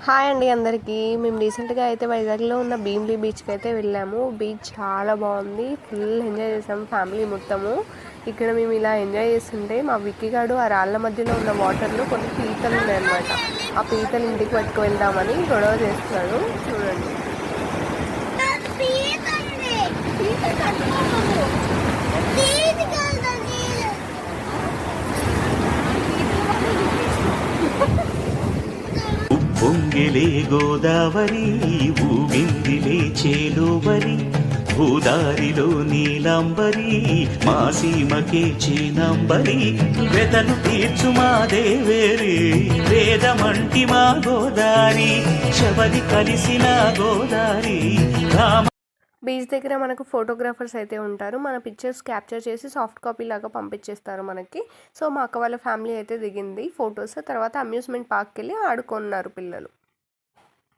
Hi అండి అందరికీ. మేము రీసెంట్గా అయితే వైజాగ్లో ఉన్న భీమిలీ బీచ్కి అయితే వెళ్ళాము. బీచ్ చాలా బాగుంది, ఫుల్ ఎంజాయ్ చేసాము ఫ్యామిలీ మొత్తము. ఇక్కడ మేము ఇలా ఎంజాయ్ చేస్తుంటే మా విక్కీగాడు ఆ రాళ్ళ మధ్యలో ఉన్న వాటర్లో కొన్ని పీతలు ఉన్నాయన్నమాట. ఆ పీతలు ఇంటికి పట్టుకు వెళ్దామని గొడవ చేస్తున్నాడు. చూడండి. పొంగిలే గోదావరి ఊగిందిలే చేలోవరి భూదారిలో నీలాంబరి మా సీమకే చీనాంబరి వెతలు తీర్చు మా దేవేరి వేదమంటి మా గోదారి శబరి కలిసిన గోదారి బీచ్ దగ్గర మనకు ఫోటోగ్రాఫర్స్ అయితే ఉంటారు. మన పిక్చర్స్ క్యాప్చర్ చేసి సాఫ్ట్ కాపీ లాగా పంపించేస్తారు మనకి. సో మా అక్క వాళ్ళ ఫ్యామిలీ అయితే దిగింది ఫొటోస్. తర్వాత అమ్యూజ్మెంట్ పార్క్కి వెళ్ళి ఆడుకున్నారు పిల్లలు.